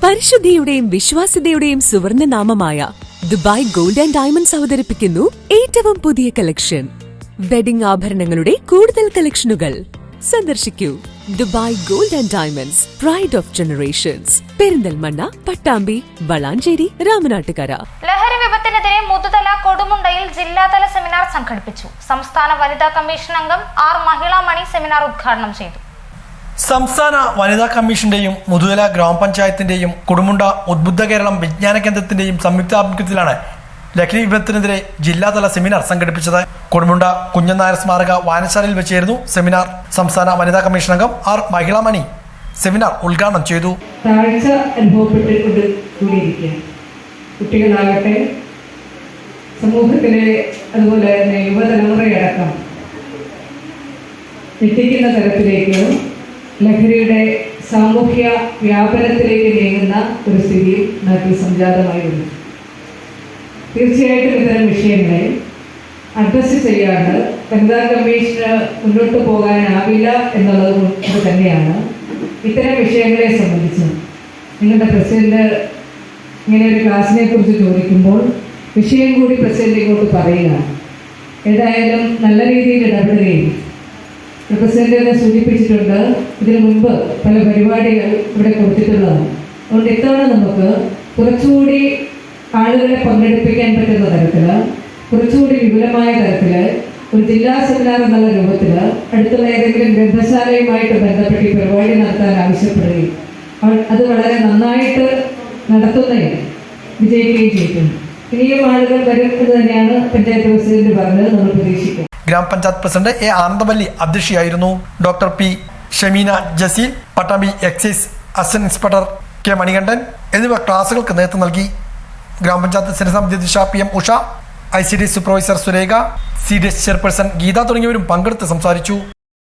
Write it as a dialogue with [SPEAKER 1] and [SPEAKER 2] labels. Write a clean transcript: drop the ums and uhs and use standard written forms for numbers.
[SPEAKER 1] പരിശുദ്ധിയുടെയും വിശ്വാസ്യതയുടെയും സുവർണ്ണ നാമമായ Dubai gold and diamonds അവതരിപ്പിക്കുന്നു ഏറ്റവും പുതിയ കളക്ഷൻ. വെഡിംഗ് ആഭരണങ്ങളുടെ കൂടുതൽ കളക്ഷനുകൾ സന്ദർശിക്കൂ. Dubai gold and diamonds, pride of generations. Perinthalmanna, Pattambi, Valanchery, Ramanattukara.
[SPEAKER 2] ലഹരി വിപത്തിനെതിരെ മുതുതല കൊടുമുണ്ടയിൽ ജില്ലാതല സെമിനാർ സംഘടിപ്പിച്ചു. സംസ്ഥാന വനിതാ കമ്മീഷൻ അംഗം ആർ മഹിളാ മണി സെമിനാർ ഉദ്ഘാടനം ചെയ്തു.
[SPEAKER 3] സംസ്ഥാന വനിതാ കമ്മീഷന്റെയും മുതുതല ഗ്രാമപഞ്ചായത്തിന്റെയും കൊടുമുണ്ട ഉദ്ബുദ്ധ കേരളം വിജ്ഞാന കേന്ദ്രത്തിന്റെയും സംയുക്താഭിമുഖ്യത്തിലാണ് ലഹരി വിപത്തിനെതിരെ ജില്ലാതല സെമിനാർ സംഘടിപ്പിച്ചത്. കൊടുമുണ്ട കുഞ്ഞനായർ സ്മാരക വായനശാലയിൽ വെച്ചായിരുന്നു സെമിനാർ. സംസ്ഥാന വനിതാ കമ്മീഷൻ അംഗം ആർ മഹിളാ മണി സെമിനാർ ഉദ്ഘാടനം ചെയ്തു.
[SPEAKER 4] താഴ്ച അനുഭവപ്പെട്ടുകൊണ്ടിരിക്കുക കുട്ടികളാകട്ടെ, സമൂഹത്തിലെ അതുപോലെ തന്നെ യുവതലമുറയടക്കം എത്തിക്കുന്ന തരത്തിലേക്ക് ലഹരിയുടെ സാമൂഹ്യ വ്യാപനത്തിലേക്ക് നീങ്ങുന്ന ഒരു സ്ഥിതി നാട്ടിൽ സംജാതമായി വന്നു. തീർച്ചയായിട്ടും ഇത്തരം വിഷയങ്ങളെ അഡ്രസ്സ് ചെയ്യാണ്ട് വനിതാ കമ്മീഷന് മുന്നോട്ട് പോകാനാവില്ല എന്നുള്ളത് കൊണ്ട് തന്നെയാണ് ഇത്തരം വിഷയങ്ങളെ സംബന്ധിച്ച് നിങ്ങളുടെ പ്രസിഡന്റ് ഇങ്ങനെ ഒരു ക്ലാസ്സിനെ കുറിച്ച് ചോദിക്കുമ്പോൾ വിഷയം കൂടി പ്രസിഡന്റ് ഇങ്ങോട്ട് പറയുക. ഏതായാലും നല്ല രീതിയിൽ ഇടപെടുകയും പ്രസിഡന്റ് തന്നെ സൂചിപ്പിച്ചിട്ടുണ്ട്, ഇതിനു മുൻപ് പല പരിപാടികൾ ഇവിടെ കൊടുത്തിട്ടുള്ളതാണ്. അതുകൊണ്ട് ഇത്തവണ നമുക്ക് കുറച്ചുകൂടി ആളുകളെ പങ്കെടുപ്പിക്കാൻ പറ്റുന്ന തരത്തിൽ, കുറച്ചുകൂടി വിപുലമായ തരത്തിൽ ഒരു ജില്ലാ സെമിനാർ എന്നുള്ള രൂപത്തിൽ അടുത്തുള്ള ഏതെങ്കിലും ഗ്രന്ഥശാലയുമായിട്ട് ബന്ധപ്പെട്ട് ഈ പരിപാടി നടത്താൻ ആവശ്യപ്പെടുകയും അത് വളരെ നന്നായിട്ട് നടത്തുന്നതിന് വിജയിക്കുകയും ചെയ്തിട്ടുണ്ട്. ഇനിയും ആളുകൾ വരും എന്ന് തന്നെയാണ് പഞ്ചായത്ത് പ്രസിഡന്റ് പറഞ്ഞത്. നമ്മൾ പ്രതീക്ഷിക്കും.
[SPEAKER 3] ഗ്രാമപഞ്ചായത്ത് പ്രസിഡന്റ് എ ആനന്ദവല്ലി അധ്യക്ഷയായിരുന്നു. Doctor P Shameena Jaseel, Pattambi excise assistant inspector K Manikandan എന്നിവർ ക്ലാസുകൾക്ക് നേതൃത്വം നൽകി. ഗ്രാമപഞ്ചായത്ത് സ്ഥിരസമിതി അധ്യക്ഷ P M Usha, ICD supervisor Surekha, CDS chairperson Geetha തുടങ്ങിയവരും പങ്കെടുത്ത് സംസാരിച്ചു.